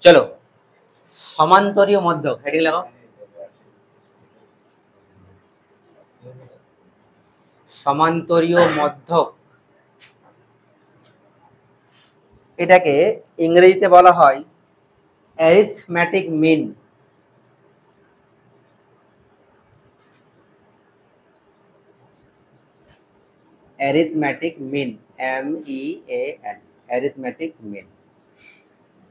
চলো সমান্তরীয় মধ্যক হেডিং লাগাও। সমান্তরীয় মধ্যক এটাকে ইংরেজিতে বলা হয় arithmetic mean. Arithmetic mean, MEAN, arithmetic mean,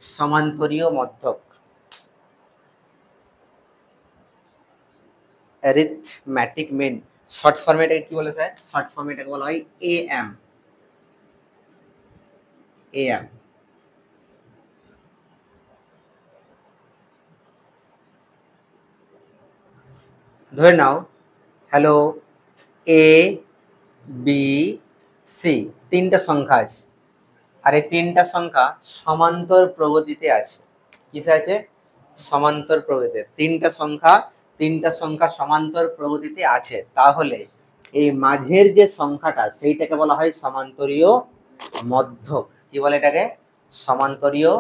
সমান্তরীয় মধ্যক। অ্যারিথমেটিক মিন শর্ট ফর্মে এটাকে কি বলা যায়? শর্ট ফর্মে এটাকে বলা হয় AM। AM ধরে নাও হ্যালো A B C তিনটা সংখ্যা আছে, আর এই তিনটা সংখ্যা সমান্তর প্রগতিতে আছে। কিসে আছে? সমান্তর প্রগতিতে। তিনটা সংখ্যা সমান্তর প্রগতিতে আছে, তাহলে এই মাঝের যে সংখ্যাটা সেইটাকে বলা হয় সমান্তরীয় মধ্যক। কি বলে এটাকে? সমান্তরীয়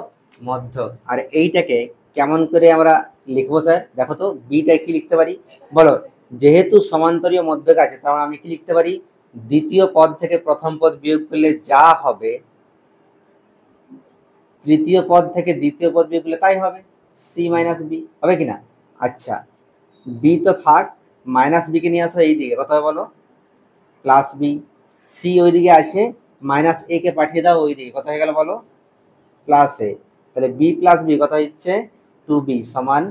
মধ্যক। আর এইটাকে কেমন করে আমরা লিখবো স্যার? দেখো তো বিটা কি লিখতে পারি বলো। যেহেতু সমান্তরীয় মধ্যক আছে, তাহলে আমি কি লিখতে পারি? দ্বিতীয় পদ থেকে প্রথম পদ বিয়োগ করলে যা হবে, তৃতীয় পদ থেকে দ্বিতীয় পদ বিয়োগ করলে তাই হবে, সি মাইনাস বি হবে কিনা? আচ্ছা, বি তো থাক, মাইনাস বি কে নিয়ে আসো এইদিকে, কত হবে বলো? Plus B. সি ওইদিকে আছে, মাইনাস এ কে পাঠিয়ে দাও ওইদিকে, কত হয়ে গেল বলো? প্লাস এ। তাহলে বি প্লাস বি কত হচ্ছে? 2b সমান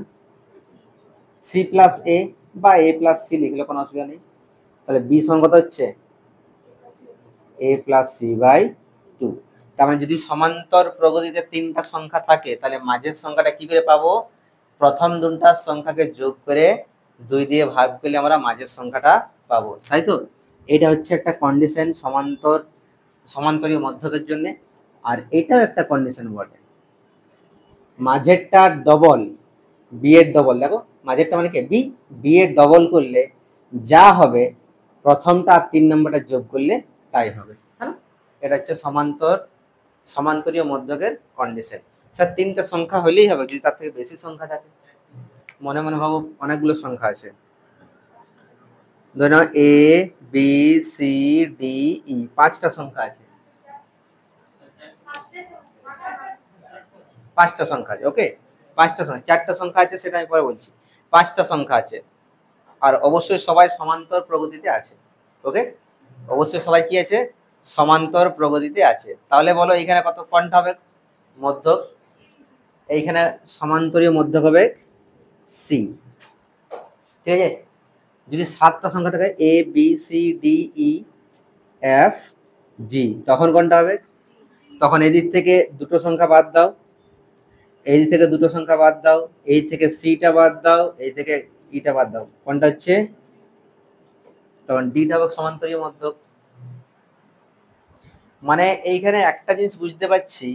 সি প্লাস এ, বা এ প্লাস সি লিখলে কোনো অসুবিধা নেই। তাহলে বি সমান কত হচ্ছে? এ প্লাস সি বাই 2। তার মানে যদি সমান্তর প্রগতিতে তিনটা সংখ্যা থাকে, তাহলে মাঝের সংখ্যাটা কি করে পাবো? প্রথম দুটার সংখ্যাকে যোগ করে 2 দিয়ে ভাগ করলে আমরা মাঝের সংখ্যাটা পাবো, তাই তো? এটা হচ্ছে একটা কন্ডিশন সমান্তরীয় মধ্যকের জন্য। আর এটাও একটা কন্ডিশন বটে, মাঝেরটা ডবল বি এর ডবল। দেখো মাঝেরটা মানে কি? বি এর ডবল করলে যা হবে, প্রথমটা আর 3 নম্বরটা যোগ করলে তাই হবে। হ্যাঁ, এটা হচ্ছে সমান্তরীয় মধ্যকের কন্ডিশন। স্যার তিনটা সংখ্যা হলেই হবে, যদি তার থেকে বেশি সংখ্যা থাকে? মনে মনে ভাবো অনেকগুলো সংখ্যা আছে, ধরে নাও এ বি সি ডি ই, 5টা সংখ্যা আছে। 5টা সংখ্যা আছে, ওকে। 5টা সংখ্যা, 4টা সংখ্যা আছে সেটা আমি পরে বলছি। 5টা সংখ্যা আছে, আর অবশ্যই সবাই সমান্তর প্রগতিতে আছে, ওকে। অবশ্যই সবাই কি আছে? সমান্তর প্রগতিতে আছে। তাহলে বলো এইখানে কত কোনটা হবে মধ্যক? এইখানে সমান্তরীয় মধ্যক হবে সি, ঠিক আছে। যদি 7টা সংখ্যা থাকে A B C D E F G, তখন কোনটা হবে? তখন এদিক থেকে দুটো সংখ্যা বাদ দাও, এই থেকে দুটো সংখ্যা বাদ দাও, এই থেকে সিটা বাদ দাও, এই থেকে ইটা বাদ দাও, কোনটা হচ্ছে? তখন ডিটা হবে সমান্তরীয় মধ্যক। মানে এইখানে একটা জিনিস বুঝতে পারছি,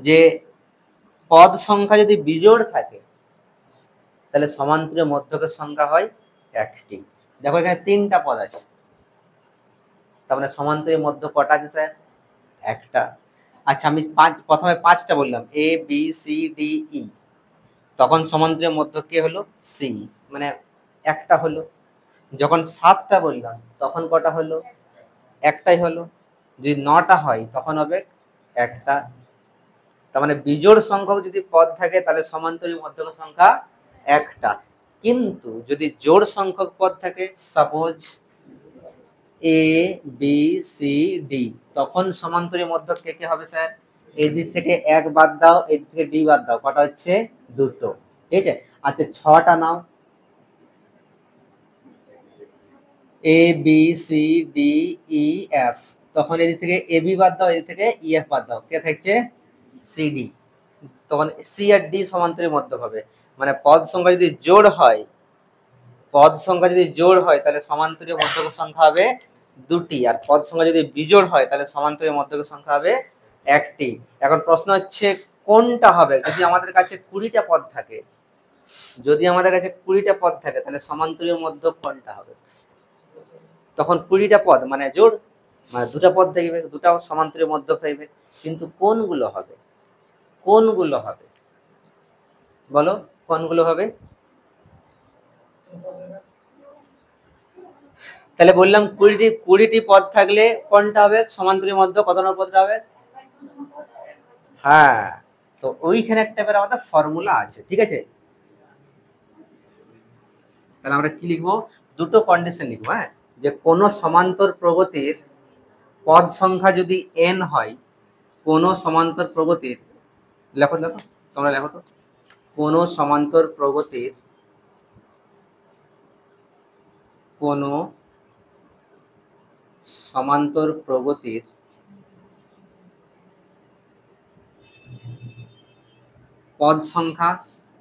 যে পদ সংখ্যা যদি বিজোড় থাকে, তাহলে সমান্তরীয় মধ্যকের সংখ্যা হয় একটি। দেখো এখানে 3টা পদ আছে, তার মানে সমান্তরীয় মধ্যক কটা আছে স্যার? একটা। আচ্ছা, আমি প্রথমে 5টা বললাম এ বি সি ডি ই, তখন সমান্তরীয় মধ্যক কে হলো? সি, মানে একটা হলো। যখন 7টা বললাম তখন কটা হলো? একটাই হলো। যদি 9টা হয় তখন হবে একটা। তার মানে বিজোড় সংখ্যক যদি পদ থাকে, তাহলে সমান্তরীয় মধ্যকের সংখ্যা একটা। কিন্তু যদি জোড় সংখ্যক পদ থাকে, সাপোজ এ বি সি ডি, তখন সমান্তরীয় মধ্যক কে কে হবে স্যার? এই দিক থেকে 1 বাদ দাও, এই দিক থেকে ডি বাদ দাও, কটা হচ্ছে? দুটো, ঠিক আছে। আচ্ছা 6টা নাও, A B C D E F, তখন এদিক থেকে এ বি বাদ দাও, এদিক থেকে ই এফ বাদ দাও, কে থাকছে? C D. তখন সি আর ডি সমান্তরীয় মধ্যক হবে। মানে পদ সংখ্যা যদি জোড় হয়, তাহলে সমান্তরীয় মধ্যকের সংখ্যা হবে দুটি, আর পদ সংখ্যা যদি বিজোড় হয়, তাহলে সমান্তরীয় মধ্যকের সংখ্যা হবে একটি। এখন প্রশ্ন হচ্ছে কোনটা হবে? যদি আমাদের কাছে 20টা পদ থাকে, তাহলে সমান্তরীয় মধ্যক কোনটা হবে? তখন 20টা পদ মানে জোড়, মানে দুটা পদ থাকবে, দুটা সমান্তরীয় মধ্যক থাকবে, কিন্তু কোনগুলো হবে? কোনগুলো হবে? বলো কোনগুলো হবে? তাহলে বললাম 20টি পদ থাকলে কোনটা হবে সমান্তরী মধ্যক, কত নম্বর পদটা হবে? হ্যাঁ, তো ওইখানে একটা এবার আমাদের ফর্মুলা আছে, ঠিক আছে? তাহলে আমরা কি লিখবো? দুটো কন্ডিশন লিখবো, হ্যাঁ, যে কোনো সমান্তর প্রগতির পদ সংখ্যা যদি n হয়, কোনো সমান্তর প্রগতির, লেখো লেখো তোমরা লেখো তো, কোনো সমান্তর প্রগতির, কোনো সমান্তর প্রগতির পদ সংখ্যা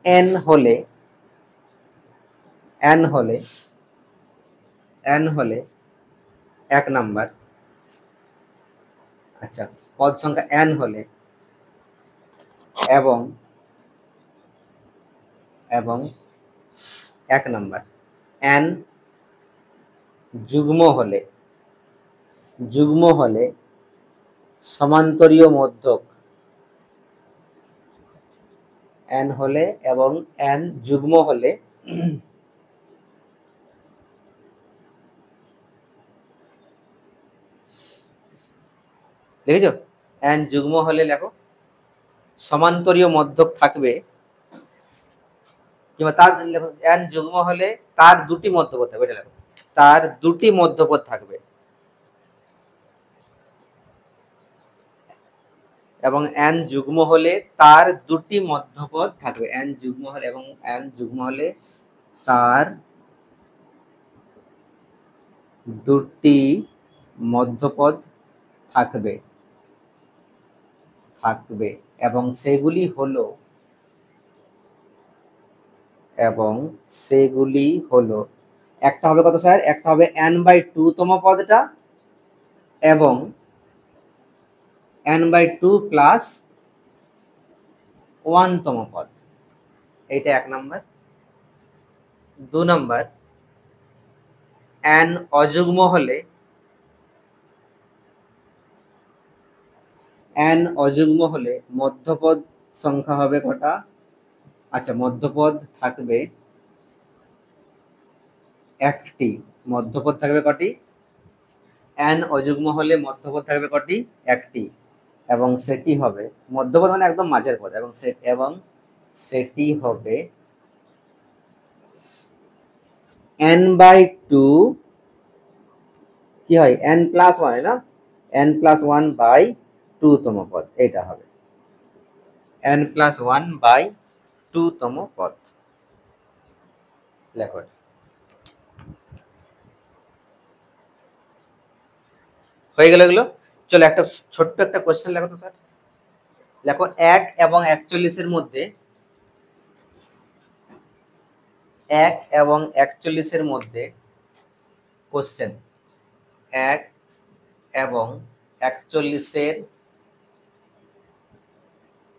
n হলে এক নাম্বার, আচ্ছা, পদ সংখ্যা n হলে এবং এক নাম্বার n যুগ্ম হলে সমান্তরীয় মধ্যক n হলে এবং n যুগ্ম হলে লিখেছো? n যুগ্ম হলে লেখো সমান্তরীয় মধ্যক থাকবে, কিংবা তার n যুগ্ম হলে তার দুটি মধ্যপদ থাকবে, এটা লেখো, তার দুটি মধ্যপদ থাকবে এবং n যুগ্ম হলে তার দুটি মধ্যপদ থাকবে, n যুগ্ম হলে এবং n যুগ্ম হলে তার দুটি মধ্যপদ থাকবে এবং সেগুলি হলো একটা হবে কত স্যার? একটা হবে n/2 তম পদটা এবং n/2 প্লাস 1 তম পদ, এইটা এক নাম্বার। 2 নাম্বার, n অযুগ্ম হলে মধ্যপদ সংখ্যা হবে কটা? আচ্ছা, মধ্যপদ থাকবে একটি। মধ্যপদ থাকবে কটি? n অযুগ্ম হলে মধ্যপদ থাকবে কটি? একটি, এবং সেটি হবে মধ্যপদ মানে একদম মাঝের পদ, এবং সেটি হবে n/2, কি হয়, n+1, না, n+1/2 তম পদ, এটা হবে n+1/2 তম পদ। লেখো, হয়ে গেল এগুলো। চলো একটা ছোট্ট একটা কোশ্চেন লেখো তো স্যার। লেখো 1 এবং 41-এর মধ্যে, 1 এবং 41-এর মধ্যে কোশ্চেন, 1 এবং 41-এর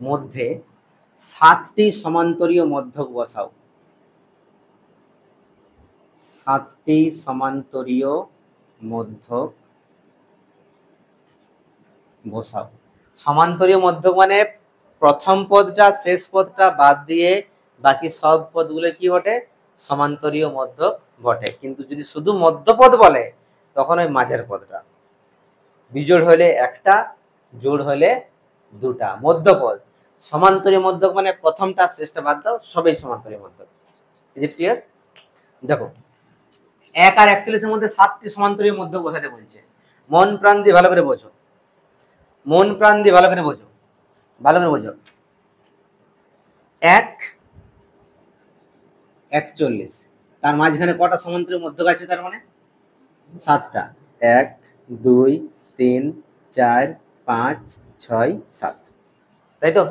মধ্যে 7টি সমান্তরীয় মধ্যক বসাও। 7টি সমান্তরীয় মধ্যক বসাও। সমান্তরীয় মধ্যক মানে প্রথম পদটা শেষ পদটা বাদ দিয়ে বাকি সব পদগুলো কি বটে? সমান্তরীয় মধ্যক বটে। কিন্তু যদি শুধু মধ্যপদ বলে তখন ওই মাঝের পদটা, বিজোড় হলে একটা, জোড় হলে দুটা। মধ্যপদ সমান্তরীয় মধ্যক মানে প্রথমটা শেষটা বাদ দাও, সবই সমান্তরীয় মধ্যক। Is it clear? দেখো, 1 আর 41-এর মধ্যে 7টি সমান্তরীয় মধ্যক বসাতে বলছে। মন প্রাণ দিয়ে ভালো করে বোঝো, ভালো করে বোঝো। 1 41, তার মাঝখানে কটা সমান্তরীয় মধ্যক আছে? তার মানে 7টা। 1 2 3 4 5 6 7, তাই তো?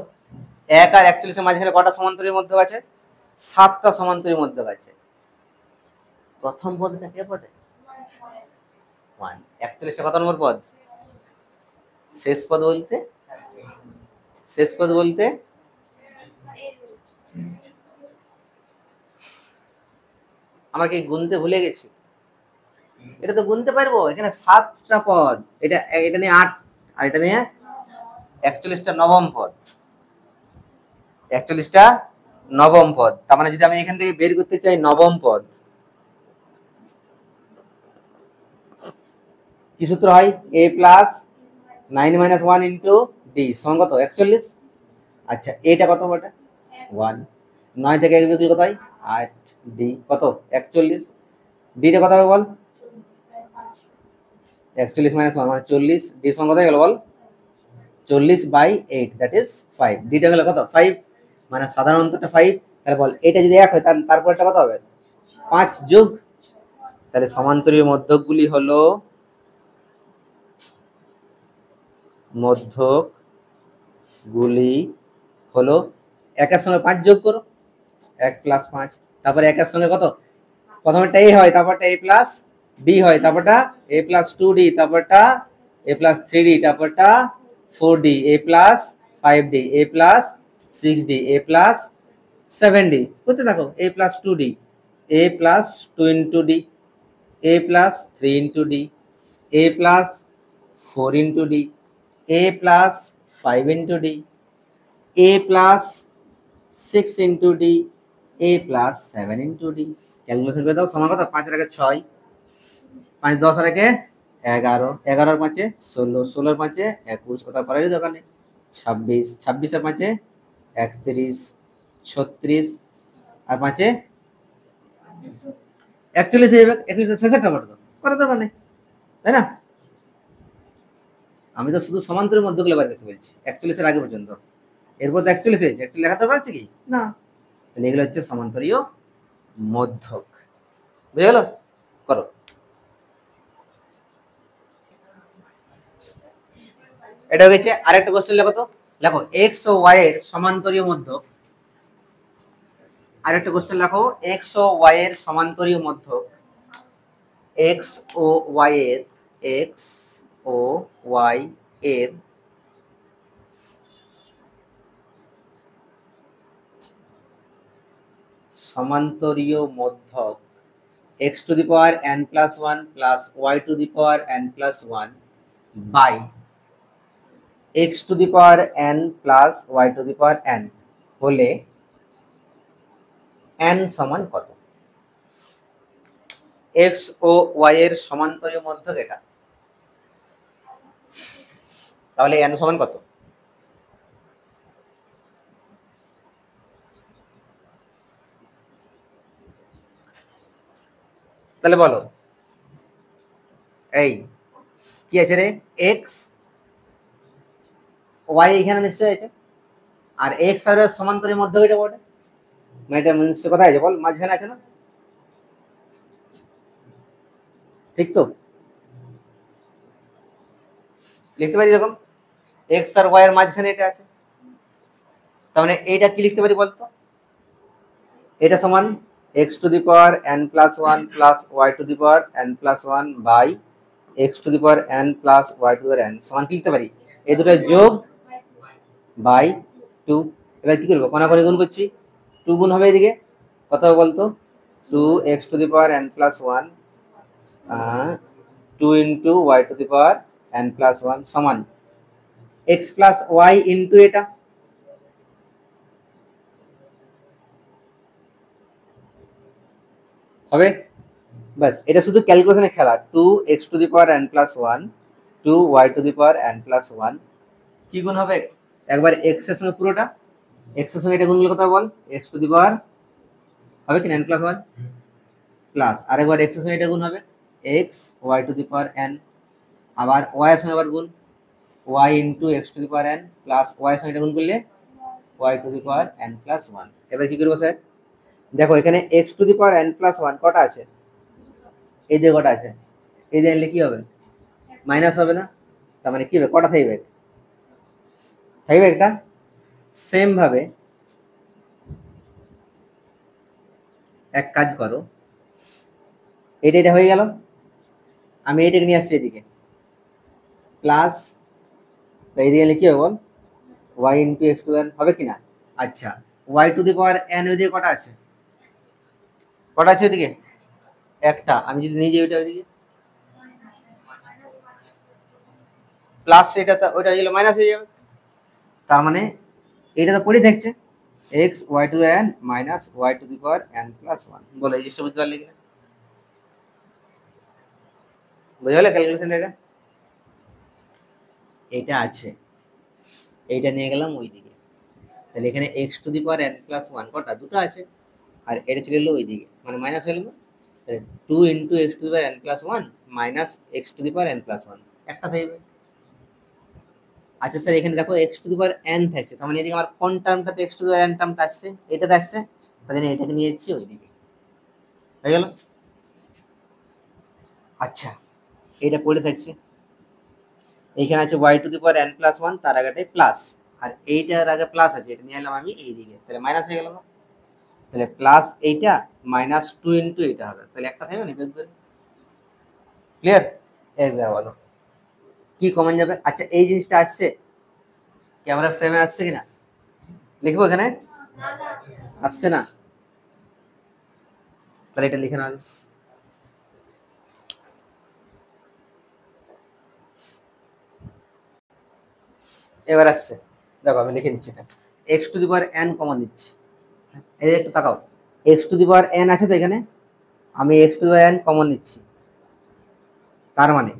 1 আর 41-এর মাঝখানে কটা সমান্তরীয় মধ্যক আছে? 7টা সমান্তরীয় মধ্যক আছে। প্রথম পদটা কে পড়ে? 1। 41টা কত নম্বর পদ? শেষ পদ বলতে আমরা কি গুনতে ভুলে গেছি? এটা তো গুনতে পারবো, এখানে 7টা পদ, এটা নিয়ে 8, আর এটা নিয়ে 41টা নবম পদ। 41টা নবম পদ। তার মানে যদি আমি এখান থেকে বের করতে চাই নবম পদ, কি সূত্র হয়? a plus 9 minus 1 into D সমান কত? 41। আচ্ছা এটা কত ওটা? 1। 9 থেকে 1 বিয়োগ কত হয়? 8। ডি কত? 41। ডিটা কত হবে বল? 41 মাইনাস 1 মানে 40। ডি সমান কত গেল বল? 40/8 দ্যাট ইজ 5। ডিটা গেল কত? 5। মানে সাধারণ অন্তরটা 5। তাহলে বল এটা যদি 1 হয় তাহলে তারপরটা কত হবে? 5 যোগ। তাহলে সমান্তরীয় মধ্যকগুলি হলো মধ্যকগুলি হলো একের সঙ্গে 5 যোগ করো, 1 প্লাস 5। তারপরে একের সঙ্গে কত? প্রথমেরটা a হয়, তারপরটা a প্লাস d হয়, তারপরটা a প্লাস 2d, তারপরটা a প্লাস 3d, তারপরটা 4d, a plus 5d, a plus 6d, a plus 7d করতে থাকো, a plus 2d, a plus 2 into d, a plus 3 into d, a plus 4 into d, a plus 5 into d, a plus 6 into d, a plus 7 into d। Calculation করে দাও, সমান কত? 5 এর আগে 6, 5 10 এর আগে 11, 11 এর 5-এ 16, 16 এর 5-এ 21, কোথাও পরেরই দোকান নেই। 26, 26 এর 5-এ 31, 36 আর 5-এ 41 হয়ে যাবে। 41 শেষের নাম্বারটা তো করার দরকার নেই, তাই না? আমি তো শুধু সমান্তরের মধ্যগুলো বার করতে বলছি 41 এর আগে পর্যন্ত। এরপর তো 41 হয়েছে, 41 লেখাতে পারছি কি না? তাহলে এগুলো হচ্ছে সমান্তরীয় মধ্যক। বুঝে গেল? করো। এটা হয়েছে। আরেকটা কোশ্চেন লেখো তো, লেখো এক্স ও ওয়াই এর সমান্তরীয় মধ্যক। আরেকটা কোশ্চেন লেখো এক্স ও ওয়াই এর সমান্তরীয় মধ্যক। এক্স ও ওয়াই এর, এক্স ও ওয়াই এর সমান্তরীয় মধ্যক X to the power n plus 1 plus Y to the power n plus 1 by x to the power n plus Y to the power n হলে এন সমান কত? এক্স ও ওয়াই এর সমান্তরীয় মধ্যক এটা, তাহলে এন সমান কত? তাহলে বলো, এই কি আছে রে? এক্স ওয়াই এখানে নিশ্চয়ই আছে, আর এক্স আর সমান্তরীয় মধ্যক এটা বটে, মানে এটা নিশ্চয় কোথায় আছে বল? মাঝখানে আছে না? ঠিক তো? লিখতে পারি এরকম, এক্স আর ওয়াই এর মাঝখানে এটা আছে, তার মানে এইটা কি লিখতে পারি বলতো? এটা সমান x to the power n plus 1 plus Y to the power n plus 1 by x to the power n plus Y to the power n সমান কি লিখতে পারি? এই দুটো যোগ বাই 2। এবার কি করবো? কোনাকুনি গুণ করছি, 2 গুণ হবে এদিকে, কত হবে বলতো? 2 x to the power n plus 1 2 into y to the power n plus 1 সমান এক্স প্লাস ওয়াই ইন্টু এটা, হবে? বাস, এটা শুধু ক্যালকুলেশনের খেলা। 2 x to the power n plus 1 2 y to the power n plus 1 কি গুণ হবে? একবার এক্স এর সঙ্গে পুরোটা, এক্স এর সঙ্গে এটা গুণ করলে কত বল? এক্স টু দি পাওয়ার হবে কি এন প্লাস 1 প্লাস আরেকবার এক্স এর সঙ্গে এটা গুণ হবে x y to the power n, আবার ওয়াই এর সঙ্গে আবার গুণ y into x to the power n plus y এর সঙ্গে এটা গুণ করলে y to the power n plus 1। এবার কি করবো স্যার? দেখো এখানে x to the power n plus 1 কটা আছে? এই যে কটা আছে, এই যে আনলে কি হবে? মাইনাস হবে না? তার মানে কি হবে? কটা থাকবে? থাকবে একটা। সেম ভাবে এক কাজ করো, এটা হয়ে গেল, আমি এটাকে নিয়ে আসছি এদিকে প্লাস, এইদিকে এলে কি হবে বল? Y into x to n হবে কিনা? আচ্ছা, Y to the power n ওইদিকে কটা আছে? কটা আছে ওইদিকে? একটা। আমি যদি নিয়ে যাই ওইটা ওইদিকে প্লাস, এটা ওইটা গেলে মাইনাস হয়ে যাবে, তার মানে এটা তো পড়ে থাকছে, x y to n minus y to the power n plus 1। বলো এই জিনিসটা বুঝতে পারলে কিনা? বুঝে গেলে ক্যালকুলেশন? এটা আছে, এইটা নিয়ে গেলাম ওইদিকে, তাহলে এখানে x two the power n plus 1 কটা? দুটো আছে, আর এটা চলে এলো ওইদিকে, মানে মাইনাস হয়ে গেল। তাহলে 2 into x to the power n plus 1 minus x to the power n plus 1 একটা থাকবে। আচ্ছা স্যার এখানে দেখো x two the power n থাকছে, তার মানে এদিকে আমার কোন টার্মটাতে x two the power n টার্মটা আসছে? এটাতে আসছে, তার জন্য এটাকে নিয়ে যাচ্ছি ওইদিকে, হয়ে গেল। আচ্ছা এটা পড়ে থাকছে, এইখানে আছে y to the power n plus 1, তার আগেটাই প্লাস, আর এইটার আগে প্লাস আছে, এটা নিয়ে এলাম আমি এইদিকে, তাহলে মাইনাস হয়ে গেল না? তাহলে প্লাস এইটা মাইনাস 2 ইন্টু এইটা হবে, তাহলে একটা থাকবে না? ক্লিয়ার? এবার বলো কি কমন যাবে? আচ্ছা এই জিনিসটা আসছে ক্যামেরা ফ্রেমে, আসছে কিনা লিখবো এখানে? আসছে না, তাহলে এটা লিখে নাও। এবার আসছে, দেখো আমি লিখে দিচ্ছি, এটা x to the power n common দিচ্ছি, এই একটু তাকাও, x to the power n আছে তো এখানে, আমি x to the power n common নিচ্ছি, তার মানে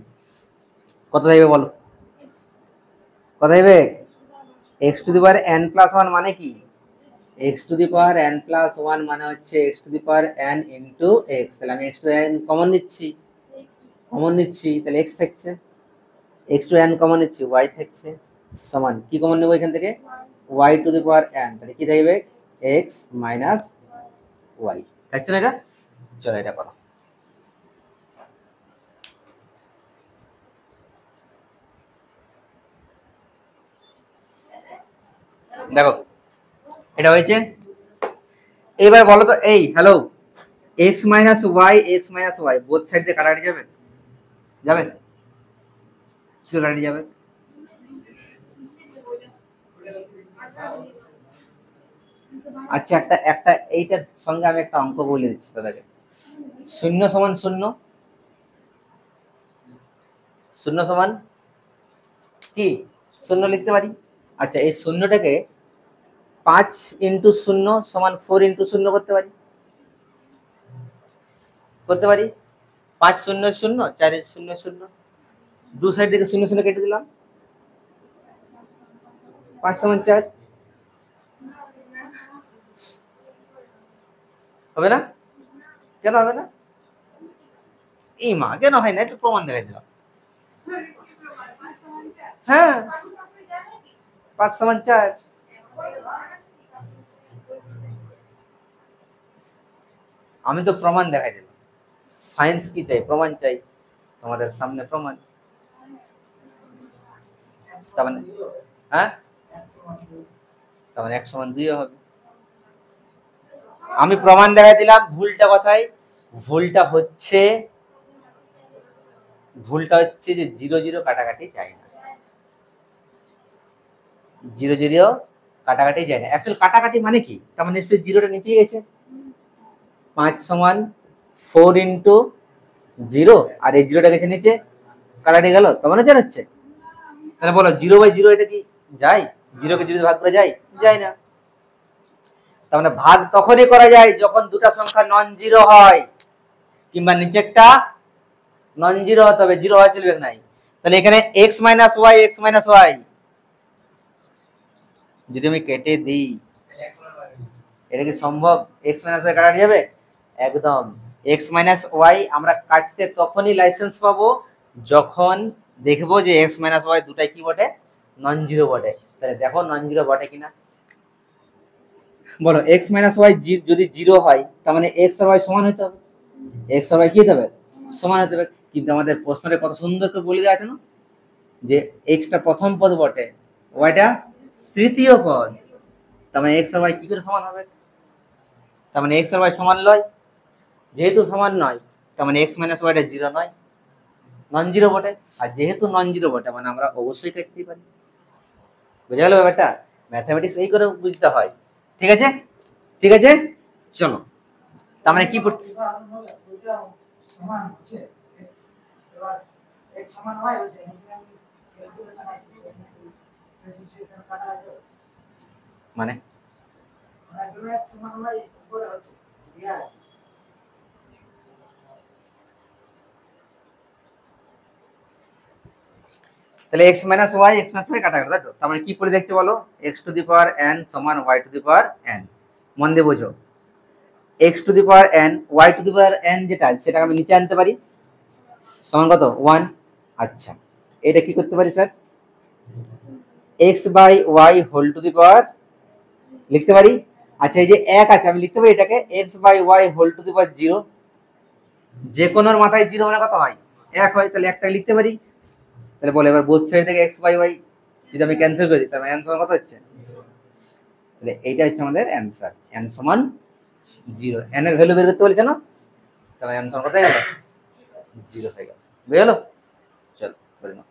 কত থাকবে বলো? কত থাকবে? X to the power n plus 1 মানে কি? X to the power n plus 1 মানে হচ্ছে x to the power n into x, তাহলে আমি এক্স টু n কমন নিচ্ছি, তাহলে এক্স থাকছে, এক্স টু n কমন নিচ্ছি, y থাকছে, সমান কি কমন নেবো এখান থেকে? y to the power n, তাহলে কি থাকবে? x মাইনাস y থাকছে না এটা? চলো এটা করো। দেখো এটা হয়েছে, এবার বলো তো, এই hello, x minus y both side দিয়ে কাটাকাটি যাবে? যাবে? কি কাটাকাটি যাবে? আচ্ছা একটা একটা এইটার সঙ্গে আমি একটা অঙ্ক বলে দিচ্ছি তাদেরকে, শূন্য সমান শূন্য, শূন্য সমান কি? শূন্য লিখতে পারি। আচ্ছা এই শূন্যটাকে 5 ইন্টু শূন্য সমান 4 ইন্টু শূন্য করতে পারি, করতে পারি। 5 শূন্য শূন্য, 4 শূন্য শূন্য, দু সাইড থেকে শূন্য শূন্য কেটে দিলাম, 5 সমান 4, হবে না? কেন হবে না? এই মা কেন হয় না? একটু প্রমাণ দেখাই দিলাম। হ্যাঁ 5 সমান 4, আমি তো প্রমাণ দেখাই দিলাম। সায়েন্স কি চাই? প্রমাণ চাই, তোমাদের সামনে প্রমাণ। তার মানে হ্যাঁ, তার মানে 1 সমান 2 হবে। আমি প্রমাণ দেখাই দিলাম। ভুলটা কোথায়? ভুলটা হচ্ছে যে 0 0 কাটাকাটি যায় না, 0 0 কাটাকাটি যায় না। অ্যাকচুয়াল কাটাকাটি মানে কি? তার মানে নিশ্চয়ই জিরোটা নিচে গেছে। 5 সমান 4 ইন্টু 0, আর এই জিরোটা গেছে নিচে, কাটাকাটি গেল, তার মানে হচ্ছে। তাহলে বলো 0/0 এটা কি যায়? 0 কে 0 ভাগ করা যায়? যায় না। তার মানে ভাগ তখনই করা যায় যখন দুটা সংখ্যা নন জিরো হয়, কিংবা নিচেরটা নন জিরো হতে হবে, জিরো হওয়া চলবে নাই। তাহলে এখানে x মাইনাস ওয়াই যদি আমি কেটে দিই, এটা কি সম্ভব? x মাইনাস ওয়াই কাটা যাবে? একদম। x মাইনাস ওয়াই আমরা কাটতে তখনই লাইসেন্স পাবো যখন দেখবো যে x মাইনাস ওয়াই দুটাই কি বটে? নন জিরো বটে। তাহলে দেখো নন জিরো বটে কিনা। বলো x মাইনাস ওয়াই যদি জিরো হয়, তার মানে x আর y সমান হতে হবে, x আর y কি হতে হবে? সমান হতে হবে। কিন্তু আমাদের প্রশ্নটা কত সুন্দর করে বলে দেওয়া আছে না, যে x টা প্রথম পদ বটে, y টা তৃতীয় পদ, তার মানে x আর y কি করে সমান হবে? তার মানে x আর y সমান নয়, যেহেতু সমান নয় তার মানে x মাইনাস ওয়াইটা জিরো নয়, নন জিরো বটে। আর যেহেতু নন জিরো বটে মানে আমরা অবশ্যই কাটতেই পারি। বুঝা গেল ব্যাপারটা? ম্যাথমেটিক্স এই করে বুঝতে হয়। ঠিক আছে, ঠিক আছে, চলো। তার মানে কি মানে তাহলে x মাইনাস ওয়াই কাটা গেল, তাই তো? তার মানে কি করে দেখছে বলো, x two the power n সমান y to the power n। মন দিয়ে বোঝো, x two the power n y to the power n যেটা সেটা আমি নিচে আনতে পারি, সমান কত 1। আচ্ছা, এটা কি করতে পারি sir, x by Y whole to the power লিখতে পারি। আচ্ছা, এই যে এক আছে আমি লিখতে পারি এটাকে x by Y whole to the power 0। যে কোনোর মাথায় 0 মানে কত হয়, 1 হয়, তাহলে একটা লিখতে পারি। তাহলে বলে এবার বোথ সাইড থেকে x বাই ওয়াই যদি আমি ক্যান্সেল করে দিই, তাহলে অ্যান্সার কত হচ্ছে, তাহলে এইটা হচ্ছে আমাদের অ্যান্সার, n সমান 0। n এর ভ্যালু বের করতে বলেছে না, তাহলে অ্যান্সার কত হয়ে গেল, 0 হয়ে গেল। বুঝে গেল? চল করে নাও।